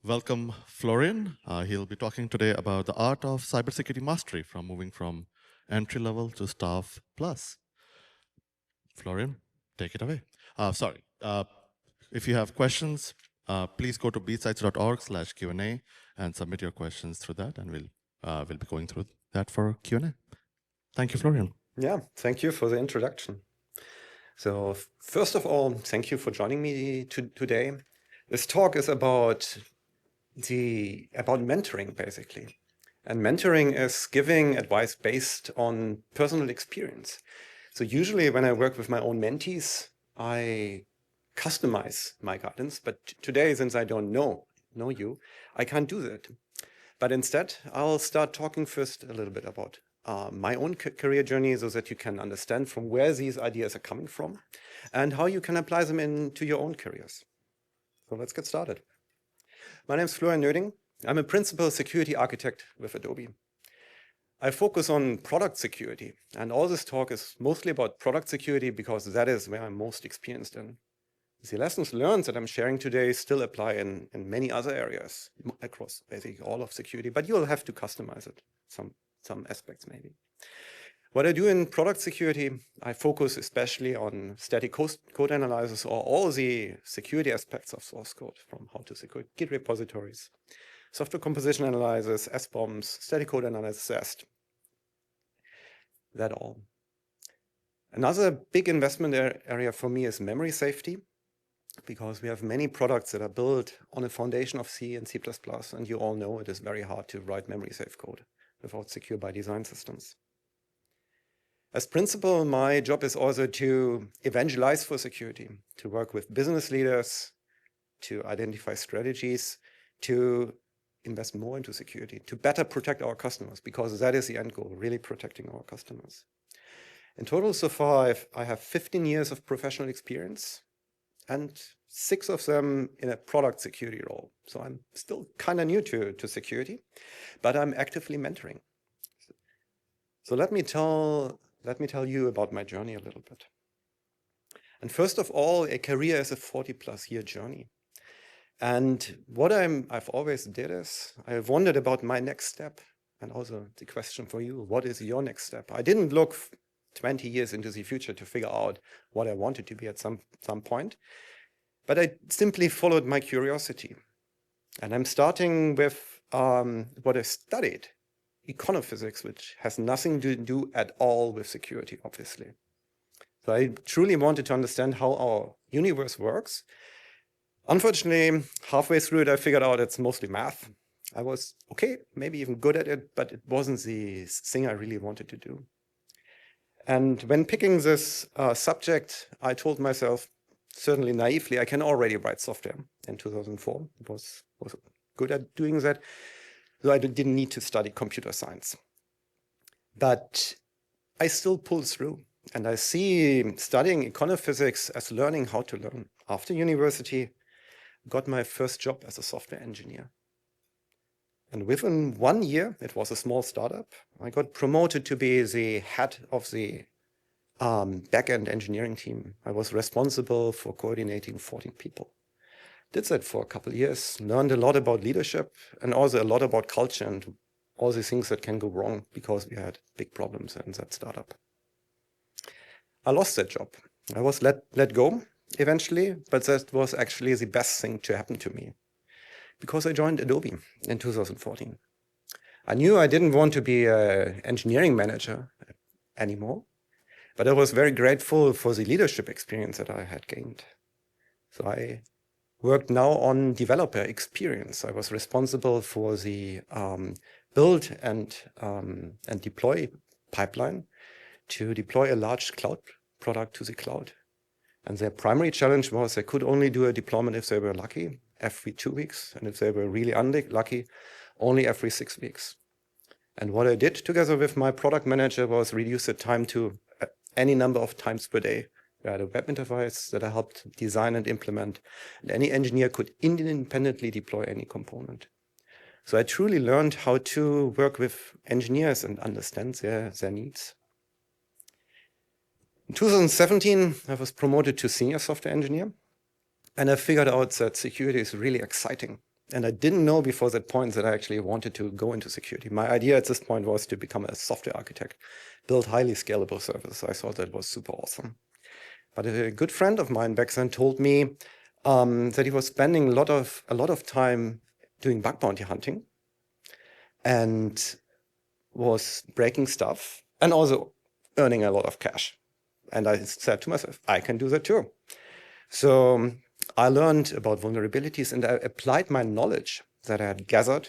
welcome Florian. He'll be talking today about the art of cybersecurity mastery from moving from entry level to staff plus. Florian, take it away. Sorry. If you have questions, please go to bsides.org/Q&A and submit your questions through that, and we'll be going through that for Q&A. Thank you, Florian. Yeah, thank you for the introduction. So first of all, thank you for joining me today. This talk is about mentoring, basically. And mentoring is giving advice based on personal experience. So usually when I work with my own mentees, I customize my guidance. But today, since I don't know you, I can't do that. But instead, I'll start talking first a little bit about my own career journey so that you can understand from where these ideas are coming from and how you can apply them into your own careers. So let's get started. My name is Florian Noeding. I'm a principal security architect with Adobe. I focus on product security, and all this talk is mostly about product security because that is where I'm most experienced in. The lessons learned that I'm sharing today still apply in many other areas across basically all of security, but you'll have to customize it, some aspects maybe. What I do in product security, I focus especially on static code analysis or all the security aspects of source code, from how to secure Git repositories, software composition analysis, SBOMs, static code analysis, SAST, that all. Another big investment area for me is memory safety, because we have many products that are built on a foundation of C and C++, and you all know it is very hard to write memory safe code without secure by design systems. As principal, my job is also to evangelize for security, to work with business leaders, to identify strategies, to invest more into security, to better protect our customers, because that is the end goal, really protecting our customers. In total, so far, I have 15 years of professional experience, and 6 of them in a product security role. So I'm still kind of new to security, but I'm actively mentoring. So let me tell you about my journey a little bit. And first of all, a career is a 40+ year journey. And what I've always did is I've wondered about my next step, and also the question for you, what is your next step? I didn't look 20 years into the future to figure out what I wanted to be at some point, but I simply followed my curiosity. And I'm starting with what I studied, econophysics, which has nothing to do at all with security, obviously. So I truly wanted to understand how our universe works. Unfortunately, halfway through it, I figured out it's mostly math. I was okay, maybe even good at it, but it wasn't the thing I really wanted to do. And when picking this subject, I told myself, certainly naively, I can already write software. In 2004, I was good at doing that. So I didn't need to study computer science. But I still pulled through. And I see studying econophysics as learning how to learn. After university, got my first job as a software engineer. And within 1 year, it was a small startup, I got promoted to be the head of the back-end engineering team. I was responsible for coordinating 14 people. Did that for a couple of years, learned a lot about leadership and also a lot about culture and all the things that can go wrong because we had big problems in that startup. I lost that job. I was let go eventually, but that was actually the best thing to happen to me because I joined Adobe in 2014. I knew I didn't want to be an engineering manager anymore, but I was very grateful for the leadership experience that I had gained. So I worked now on developer experience. I was responsible for the build and deploy pipeline to deploy a large cloud product to the cloud. And their primary challenge was they could only do a deployment if they were lucky, every 2 weeks, and if they were really unlucky, only every 6 weeks. And what I did together with my product manager was reduce the time to any number of times per day. We had a web interface that I helped design and implement, and any engineer could independently deploy any component. So I truly learned how to work with engineers and understand their needs. In 2017, I was promoted to senior software engineer, and I figured out that security is really exciting And I didn't know before that point that I actually wanted to go into security. My idea at this point was to become a software architect, build highly scalable servers. I thought that was super awesome. But a good friend of mine back then told me that he was spending a lot of time doing bug bounty hunting and was breaking stuff and also earning a lot of cash. And I said to myself, I can do that too. So I learned about vulnerabilities and I applied my knowledge that I had gathered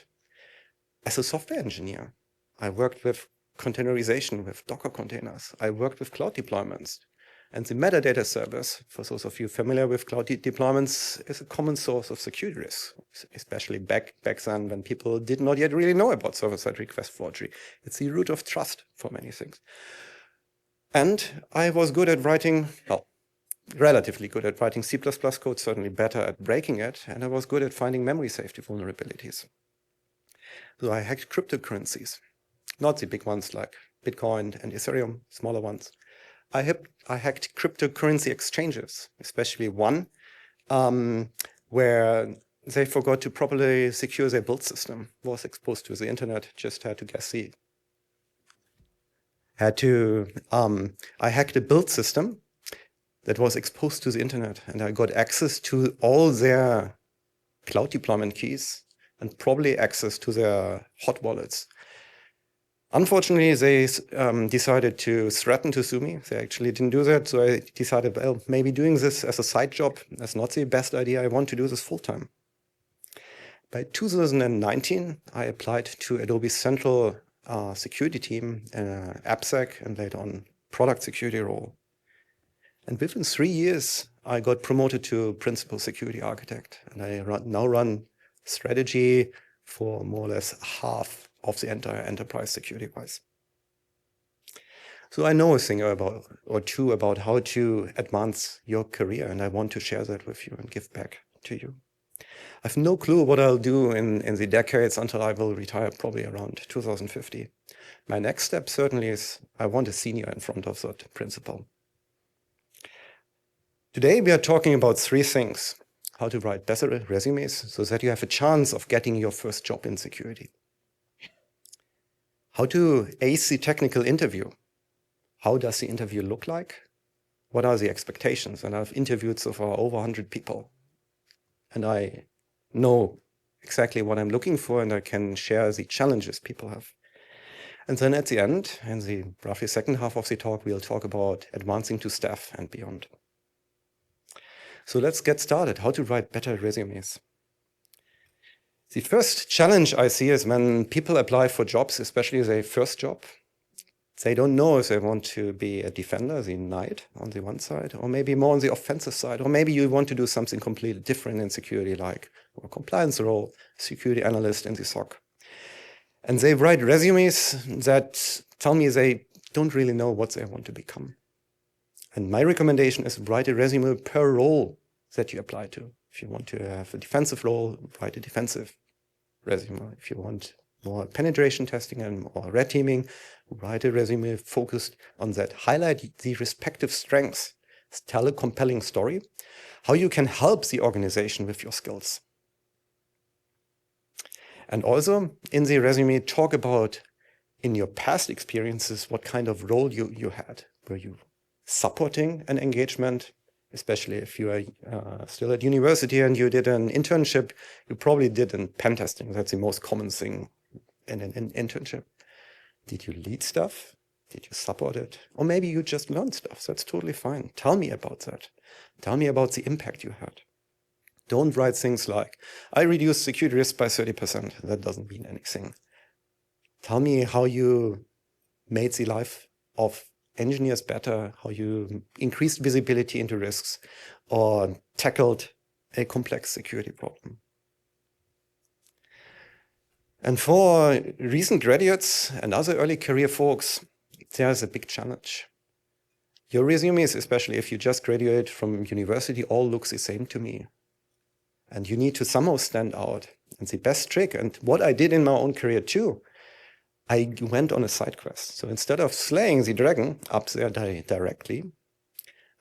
as a software engineer. I worked with containerization, with Docker containers. I worked with cloud deployments. And the metadata service, for those of you familiar with cloud deployments, is a common source of security risks, especially back then when people did not yet really know about server-side request forgery. It's the root of trust for many things. And I was good at writing, well, relatively good at writing C++ code, certainly better at breaking it, and I was good at finding memory safety vulnerabilities. So I hacked cryptocurrencies, not the big ones like Bitcoin and Ethereum, smaller ones. I hacked cryptocurrency exchanges, especially one where they forgot to properly secure their build system, was exposed to the internet, just had to guess the. I hacked a build system that was exposed to the internet, and I got access to all their cloud deployment keys and probably access to their hot wallets. Unfortunately, they decided to threaten to sue me. They actually didn't do that, so I decided, well, maybe doing this as a side job is not the best idea. I want to do this full-time. By 2019, I applied to Adobe's central security team, AppSec, and later on product security role. And within 3 years, I got promoted to principal security architect. And I now run strategy for more or less half of the entire enterprise security-wise. So I know a thing or two about how to advance your career, and I want to share that with you and give back to you. I have no clue what I'll do in the decades until I will retire, probably around 2050. My next step certainly is I want a senior in front of that principal. Today, we are talking about 3 things. How to write better resumes so that you have a chance of getting your first job in security. How to ace the technical interview. How does the interview look like? What are the expectations? And I've interviewed so far over 100 people. And I know exactly what I'm looking for, and I can share the challenges people have. And then at the end, in the roughly second half of the talk, we'll talk about advancing to staff and beyond. So let's get started. How to write better resumes. The first challenge I see is when people apply for jobs, especially their first job, they don't know if they want to be a defender, the knight on the one side, or maybe more on the offensive side, or maybe you want to do something completely different in security, like a compliance role, security analyst in the SOC. And they write resumes that tell me they don't really know what they want to become. And my recommendation is write a resume per role that you apply to. If you want to have a defensive role, write a defensive resume. If you want more penetration testing and more red teaming, write a resume focused on that. Highlight the respective strengths. Tell a compelling story. How you can help the organization with your skills. And also in the resume, talk about in your past experiences, what kind of role you had. Were you supporting an engagement? Especially if you are still at university and you did an internship, you probably did in pen testing. That's the most common thing in an internship. Did you lead stuff? Did you support it? Or maybe you just learned stuff. That's totally fine. Tell me about that. Tell me about the impact you had. Don't write things like, I reduced security risk by 30%. That doesn't mean anything. Tell me how you made the life of engineers better, how you increased visibility into risks, or tackled a complex security problem. And for recent graduates and other early career folks, there's a big challenge. Your resumes, especially if you just graduate from university, all looks the same to me. And you need to somehow stand out. And the best trick, and what I did in my own career too, I went on a side quest. So instead of slaying the dragon up there directly,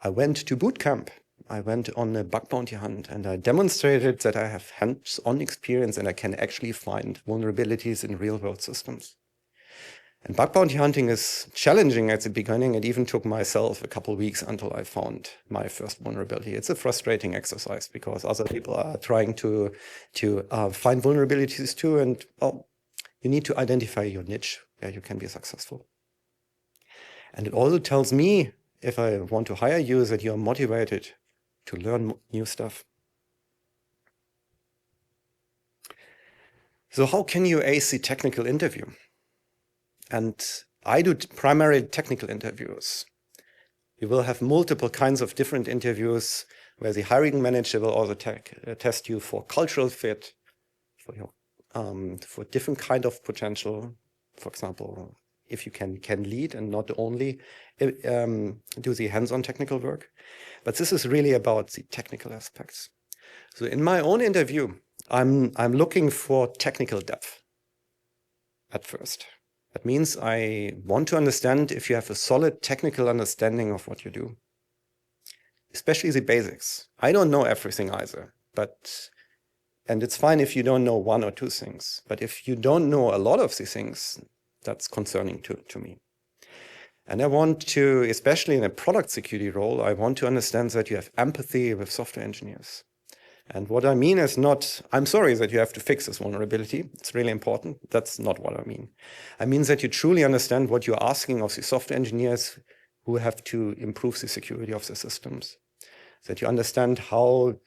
I went to boot camp I went on a bug bounty hunt and I demonstrated that I have hands-on experience and I can actually find vulnerabilities in real-world systems. And bug bounty hunting is challenging at the beginning. It even took myself a couple of weeks until I found my first vulnerability. It's a frustrating exercise because other people are trying to find vulnerabilities too. And well, you need to identify your niche where you can be successful. And it also tells me, if I want to hire you, that you're motivated to learn new stuff. So how can you ace the technical interview? And I do primarily technical interviews. You will have multiple kinds of different interviews where the hiring manager will also test you for cultural fit, for different kind of potential. For example, if you can lead and not only do the hands-on technical work. But this is really about the technical aspects. So in my own interview, I'm looking for technical depth at first. That means I want to understand if you have a solid technical understanding of what you do, especially the basics. I don't know everything either, and it's fine if you don't know one or two things. But if you don't know a lot of these things, that's concerning to me. And I want to, especially in a product security role, I want to understand that you have empathy with software engineers. And what I mean is not, I'm sorry that you have to fix this vulnerability. It's really important. That's not what I mean. I mean that you truly understand what you're asking of the software engineers who have to improve the security of the systems. That you understand how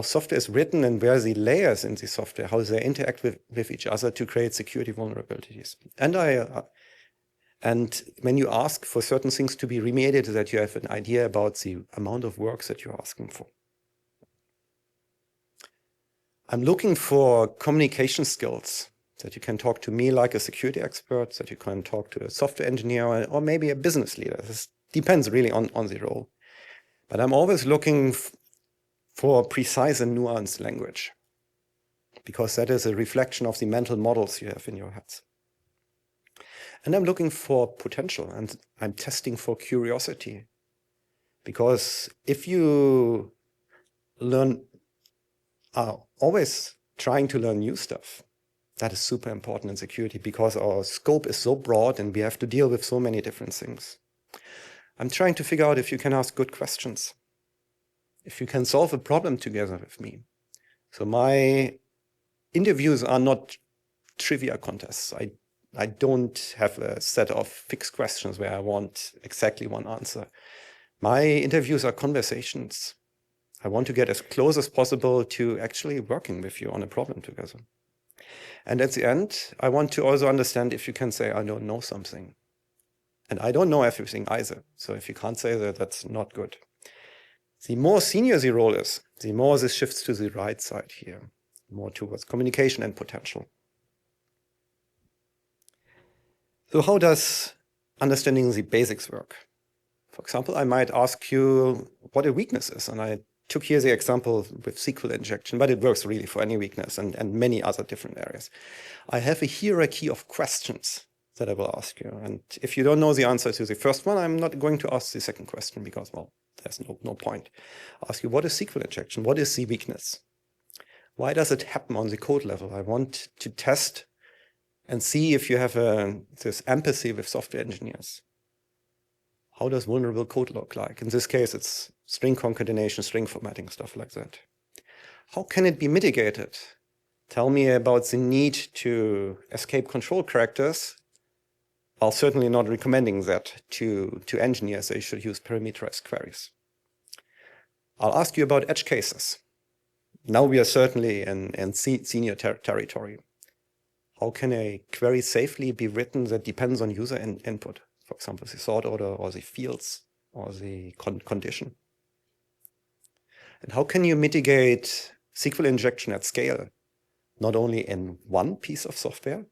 software is written and where the layers in the software, how they interact with each other to create security vulnerabilities. And when you ask for certain things to be remediated, that you have an idea about the amount of work that you're asking for. I'm looking for communication skills, that you can talk to me like a security expert, that you can talk to a software engineer or maybe a business leader. This depends really on the role. But I'm always looking for precise and nuanced language, because that is a reflection of the mental models you have in your heads. And I'm looking for potential, and I'm testing for curiosity. Because if you are always trying to learn new stuff, that is super important in security, because our scope is so broad and we have to deal with so many different things. I'm trying to figure out if you can ask good questions, if you can solve a problem together with me. So my interviews are not trivia contests. I don't have a set of fixed questions where I want exactly one answer. My interviews are conversations. I want to get as close as possible to actually working with you on a problem together. And at the end, I want to also understand if you can say, I don't know something. And I don't know everything either. So if you can't say that, that's not good. The more senior the role is, the more this shifts to the right side here, more towards communication and potential. So how does understanding the basics work? For example, I might ask you what a weakness is. And I took here the example with SQL injection, but it works really for any weakness and many other different areas. I have a hierarchy of questions that I will ask you. And if you don't know the answer to the first one, I'm not going to ask the second question because, well, there's no point. I'll ask you, what is SQL injection? What is the weakness? Why does it happen on the code level? I want to test and see if you have this empathy with software engineers. How does vulnerable code look like? In this case, it's string concatenation, string formatting, stuff like that. How can it be mitigated? Tell me about the need to escape control characters. I'll certainly not recommending that to engineers. They should use parameterized queries. I'll ask you about edge cases. Now we are certainly in senior territory. How can a query safely be written that depends on user input? For example, the sort order or the fields or the condition. And how can you mitigate SQL injection at scale, not only in one piece of software,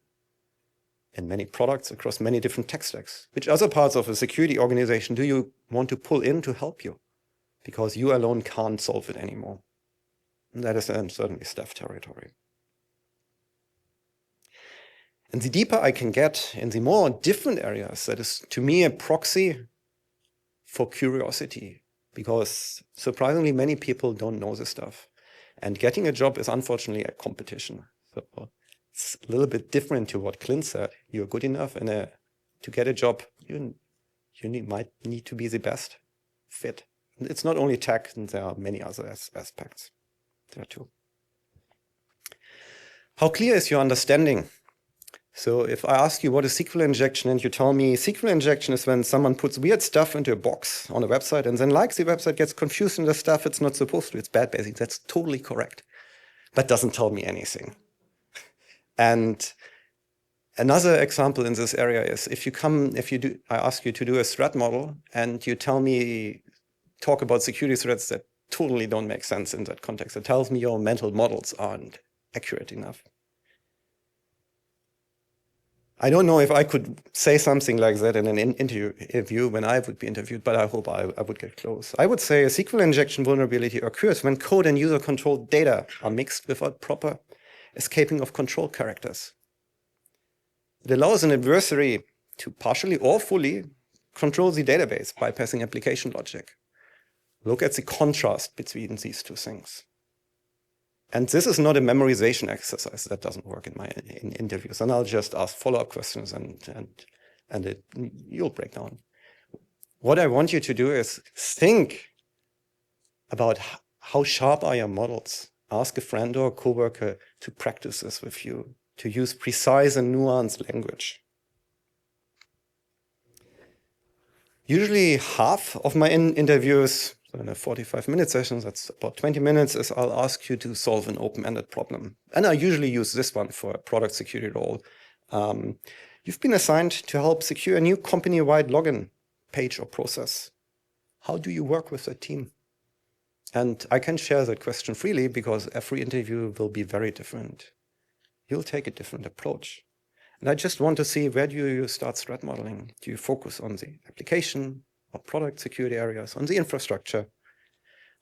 in many products across many different tech stacks? Which other parts of a security organization do you want to pull in to help you? Because you alone can't solve it anymore. And that is certainly staff territory. And the deeper I can get in the more different areas, that is to me a proxy for curiosity. because surprisingly many people don't know this stuff. And getting a job is unfortunately a competition. So it's a little bit different to what Clint said. You're good enough, and to get a job, you might need to be the best fit. It's not only tech, and there are many other aspects there too. How clear is your understanding? So if I ask you what is SQL injection and you tell me SQL injection is when someone puts weird stuff into a box on a website and then the website gets confused in the stuff it's not supposed to, it's bad basically, that's totally correct. But doesn't tell me anything. And another example in this area is I ask you to do a threat model and you talk about security threats that totally don't make sense in that context. It tells me your mental models aren't accurate enough. I don't know if I could say something like that in an interview when I would be interviewed, but I hope I would get close. I would say a SQL injection vulnerability occurs when code and user-controlled data are mixed without proper escaping of control characters. It allows an adversary to partially or fully control the database, bypassing application logic. Look at the contrast between these two things. And this is not a memorization exercise. That doesn't work in interviews. And I'll just ask follow-up questions and you'll break down. What I want you to do is think about how sharp are your models. Ask a friend or a coworker to practice this with you, to use precise and nuanced language. Usually half of my interviews, in a 45-minute session, that's about 20 minutes, is I'll ask you to solve an open-ended problem. And I usually use this one for a product security role. You've been assigned to help secure a new company-wide login page or process. How do you work with the team? And I can share that question freely because every interview will be very different. You'll take a different approach. And I just want to see, where do you start threat modeling? Do you focus on the application or product security areas, on the infrastructure?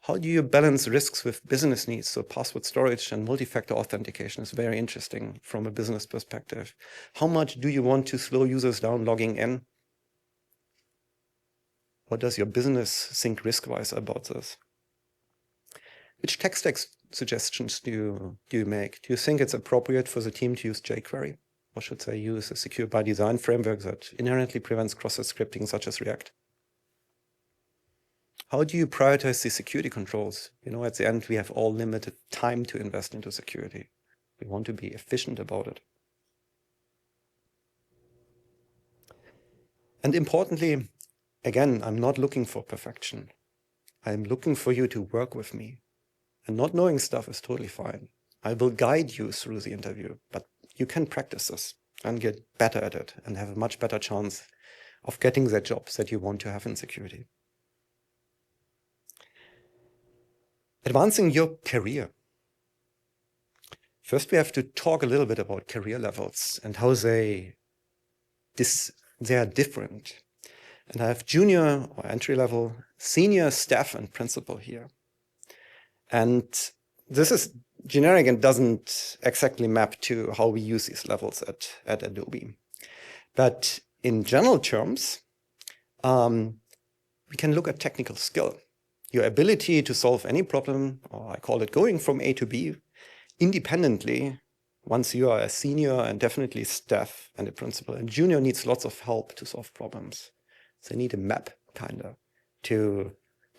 How do you balance risks with business needs? So password storage and multi-factor authentication is very interesting from a business perspective. How much do you want to slow users down logging in? What does your business think risk-wise about this? Which tech stack suggestions do you make? Do you think it's appropriate for the team to use jQuery? Or should they use a secure by design framework that inherently prevents cross-site scripting, such as React? How do you prioritize the security controls? At the end, we have all limited time to invest into security. We want to be efficient about it. And importantly, again, I'm not looking for perfection. I'm looking for you to work with me. And not knowing stuff is totally fine. I will guide you through the interview, but you can practice this and get better at it and have a much better chance of getting the jobs that you want to have in security. Advancing your career. First, we have to talk a little bit about career levels and how they are different. And I have junior or entry level, senior, staff, and principal here. And this is generic and doesn't exactly map to how we use these levels at Adobe. But in general terms, we can look at technical skill. Your ability to solve any problem, or I call it going from A to B, independently, once you are a senior and definitely staff and a principal. And junior needs lots of help to solve problems. They need a map, to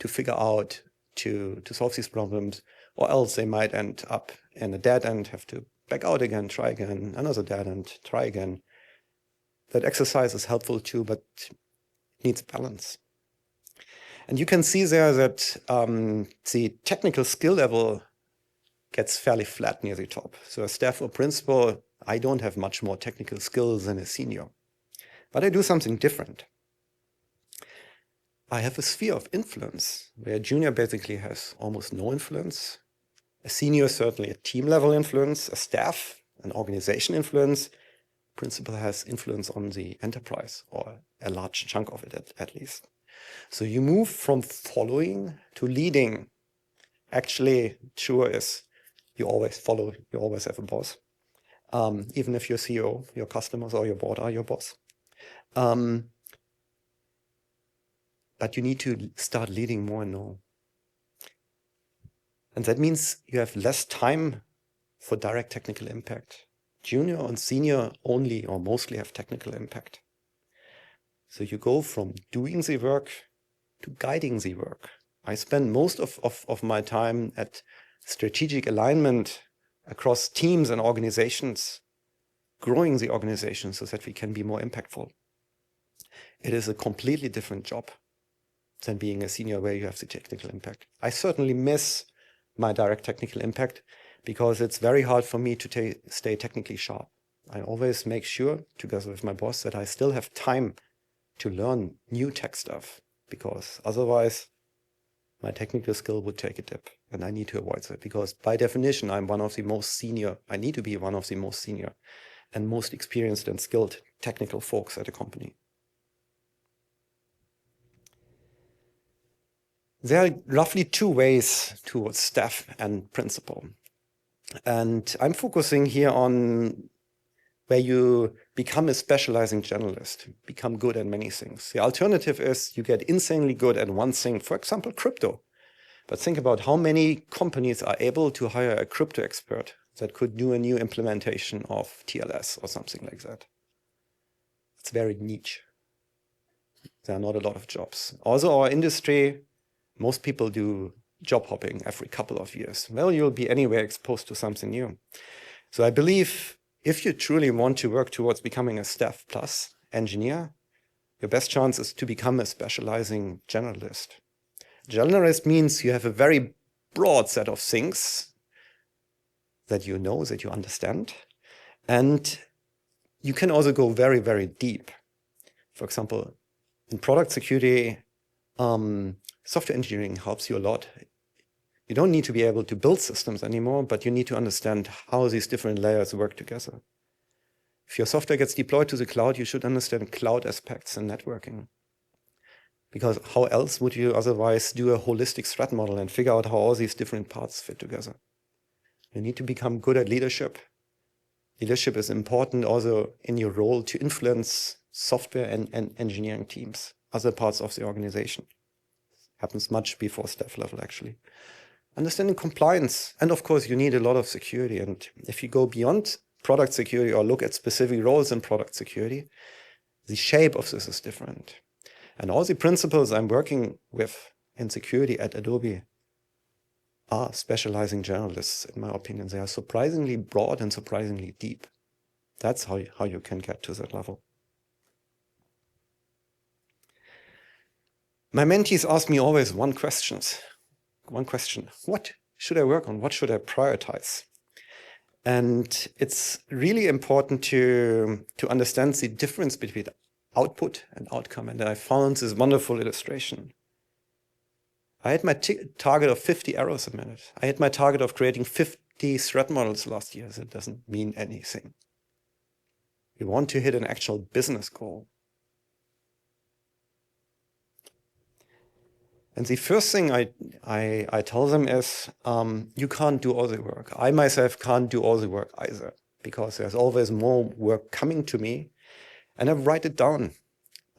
figure out, to solve these problems, or else they might end up in a dead end, have to back out again, try again, another dead end, try again. That exercise is helpful too, but needs balance. And you can see there that the technical skill level gets fairly flat near the top. So a staff or principal, I don't have much more technical skills than a senior. But I do something different. I have a sphere of influence, where a junior basically has almost no influence. A senior, certainly a team level influence. A staff, an organization influence. Principal has influence on the enterprise, or a large chunk of it at least. So you move from following to leading. Actually, true is you always follow, you always have a boss. Even if you're CEO, your customers or your board are your boss. but you need to start leading more and more. And that means you have less time for direct technical impact. Junior and senior only or mostly have technical impact. So you go from doing the work to guiding the work. I spend most of my time at strategic alignment across teams and organizations, growing the organization so that we can be more impactful. It is a completely different job than being a senior where you have the technical impact. I certainly miss my direct technical impact because it's very hard for me to stay technically sharp. I always make sure, together with my boss, that I still have time to learn new tech stuff, because otherwise my technical skill would take a dip, and I need to avoid that because by definition, I'm one of the most senior. I need to be one of the most senior and most experienced and skilled technical folks at a company. There are roughly two ways towards staff and principal. And I'm focusing here on where you become a specializing generalist, become good at many things. The alternative is you get insanely good at one thing, for example, crypto. But think about how many companies are able to hire a crypto expert that could do a new implementation of TLS or something like that. It's very niche. There are not a lot of jobs. Also, our industry, most people do job hopping every couple of years. Well, you'll be anywhere exposed to something new. So I believe if you truly want to work towards becoming a staff plus engineer, your best chance is to become a specializing generalist. Generalist means you have a very broad set of things that you know, that you understand, and you can also go very, very deep. For example, in product security, software engineering helps you a lot. You don't need to be able to build systems anymore, but you need to understand how these different layers work together. If your software gets deployed to the cloud, you should understand cloud aspects and networking. Because how else would you otherwise do a holistic threat model and figure out how all these different parts fit together? You need to become good at leadership. Leadership is important also in your role to influence software and engineering teams, other parts of the organization. Happens much before staff level, actually. Understanding compliance. And of course, you need a lot of security. And if you go beyond product security or look at specific roles in product security, the shape of this is different. And all the principles I'm working with in security at Adobe are specializing generalists, in my opinion. They are surprisingly broad and surprisingly deep. That's how you can get to that level. My mentees ask me always one question. What should I work on? What should I prioritize? And it's really important to understand the difference between output and outcome. And I found this wonderful illustration. I had my target of 50 errors a minute. I had my target of creating 50 threat models last year. That doesn't mean anything. We want to hit an actual business goal. And the first thing I tell them is, you can't do all the work. I myself can't do all the work either, because there's always more work coming to me. And I write it down,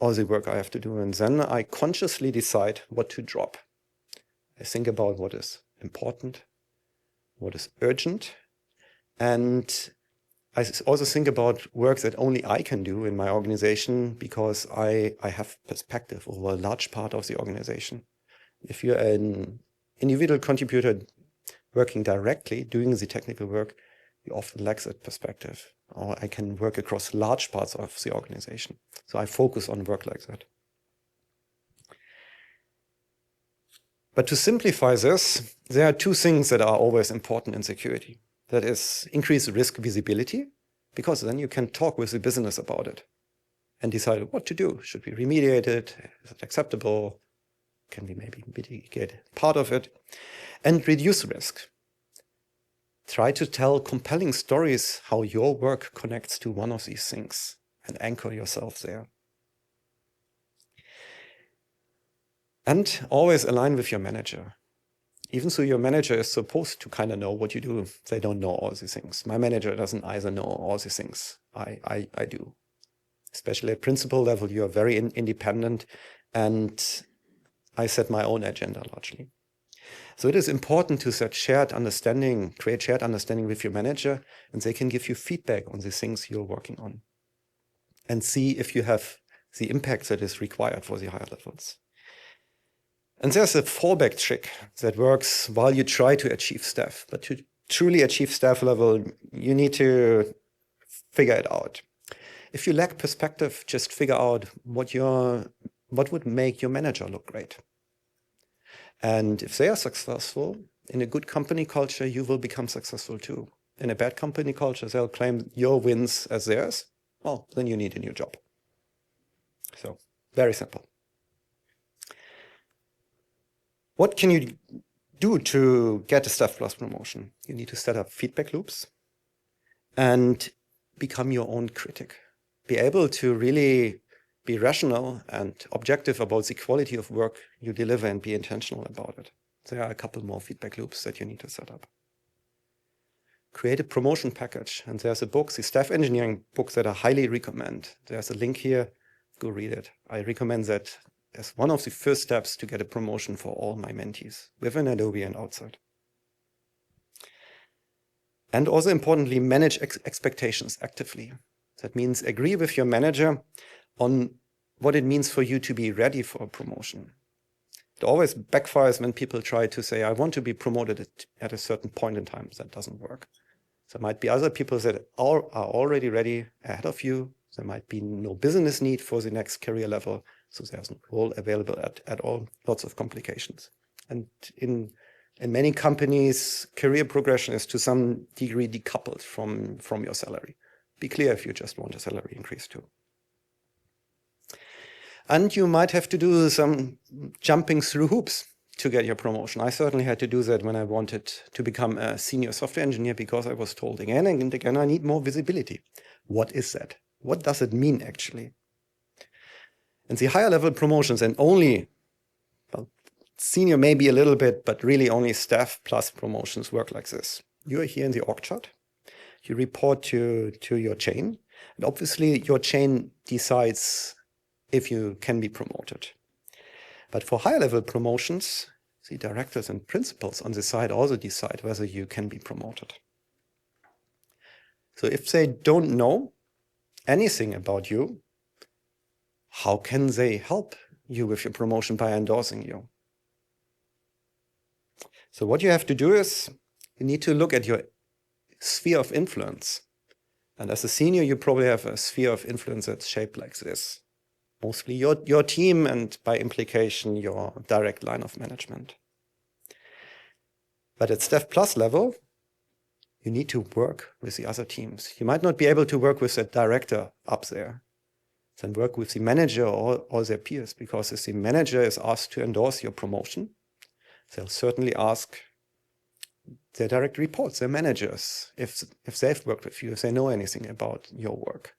all the work I have to do. And then I consciously decide what to drop. I think about what is important, what is urgent. And I also think about work that only I can do in my organization, because I have perspective over a large part of the organization. If you're an individual contributor working directly, doing the technical work, you often lack that perspective. Or I can work across large parts of the organization. So I focus on work like that. But to simplify this, there are two things that are always important in security. That is, increase risk visibility, because then you can talk with the business about it and decide what to do. Should we remediate it? Is it acceptable? Can we maybe mitigate part of it? And reduce risk. Try to tell compelling stories how your work connects to one of these things and anchor yourself there. And always align with your manager. Even though your manager is supposed to kind of know what you do, they don't know all these things. My manager doesn't either know all these things. I do. Especially at principal level, you are very independent, and I set my own agenda largely. So it is important to set shared understanding, create shared understanding with your manager, and they can give you feedback on the things you're working on and see if you have the impact that is required for the higher levels. And there's a fallback trick that works while you try to achieve staff. But to truly achieve staff level, you need to figure it out. If you lack perspective, just figure out what would make your manager look great. And if they are successful in a good company culture, you will become successful too. In a bad company culture, they'll claim your wins as theirs. Well, then you need a new job. So very simple. What can you do to get a Staff Plus promotion? You need to set up feedback loops and become your own critic. Be able to really be rational and objective about the quality of work you deliver and be intentional about it. There are a couple more feedback loops that you need to set up. Create a promotion package. And there's a book, the staff engineering book, that I highly recommend. There's a link here. Go read it. I recommend that as one of the first steps to get a promotion for all my mentees within Adobe and outside. And also importantly, manage expectations actively. That means agree with your manager on what it means for you to be ready for a promotion. It always backfires when people try to say, I want to be promoted at a certain point in time. That doesn't work. There might be other people that are already ready ahead of you. There might be no business need for the next career level. So there's no role available at all. Lots of complications. And in many companies, career progression is to some degree decoupled from your salary. Be clear if you just want a salary increase too. And you might have to do some jumping through hoops to get your promotion. I certainly had to do that when I wanted to become a senior software engineer, because I was told again and again, I need more visibility. What is that? What does it mean actually? And the higher level promotions, and only, well, senior maybe a little bit, but really only Staff Plus promotions work like this. You are here in the org chart. You report to your chain. And obviously your chain decides if you can be promoted. But for higher level promotions, the directors and principals on the side also decide whether you can be promoted. So if they don't know anything about you, how can they help you with your promotion by endorsing you? So what you have to do is you need to look at your sphere of influence. And as a senior, you probably have a sphere of influence that's shaped like this. Mostly your team, and by implication, your direct line of management. But at Staff Plus level, you need to work with the other teams. You might not be able to work with the director up there. Then work with the manager or their peers, because if the manager is asked to endorse your promotion, they'll certainly ask their direct reports, their managers, if they've worked with you, if they know anything about your work.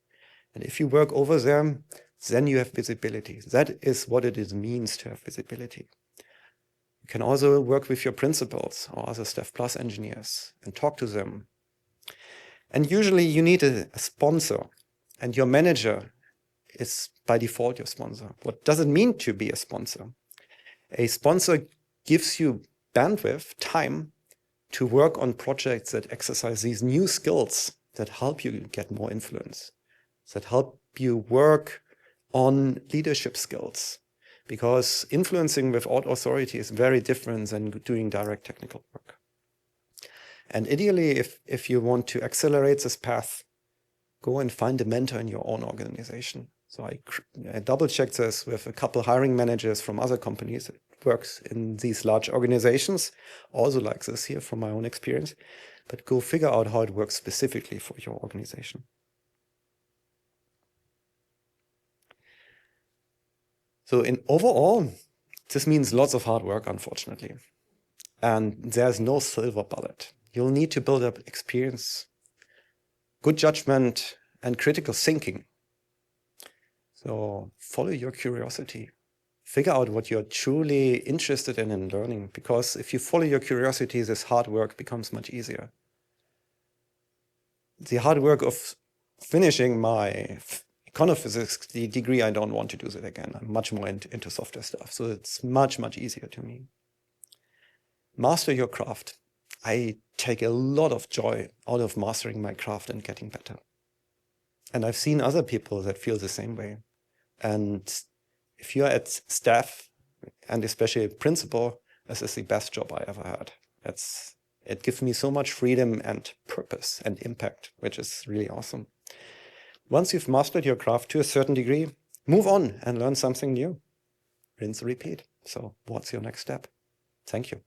And if you work over them, then you have visibility. That is what it means to have visibility. You can also work with your principals or other Staff Plus engineers and talk to them. And usually you need a sponsor, and your manager is by default your sponsor. What does it mean to be a sponsor? A sponsor gives you bandwidth, time, to work on projects that exercise these new skills that help you get more influence, that help you work on leadership skills, because influencing without authority is very different than doing direct technical work. And ideally, if you want to accelerate this path, go and find a mentor in your own organization. So I double-checked this with a couple hiring managers from other companies. It works in these large organizations, also like this here from my own experience. But go figure out how it works specifically for your organization. So in overall, this means lots of hard work, unfortunately. And there's no silver bullet. You'll need to build up experience, good judgment, and critical thinking. So follow your curiosity. Figure out what you're truly interested in learning, because if you follow your curiosity, this hard work becomes much easier. The hard work of finishing my quantum physics degree, I don't want to do that again. I'm much more into software stuff. So it's much, much easier to me. Master your craft. I take a lot of joy out of mastering my craft and getting better. And I've seen other people that feel the same way. And if you're at staff, and especially principal, this is the best job I ever had. It gives me so much freedom and purpose and impact, which is really awesome. Once you've mastered your craft to a certain degree, move on and learn something new. Rinse, repeat. So what's your next step? Thank you.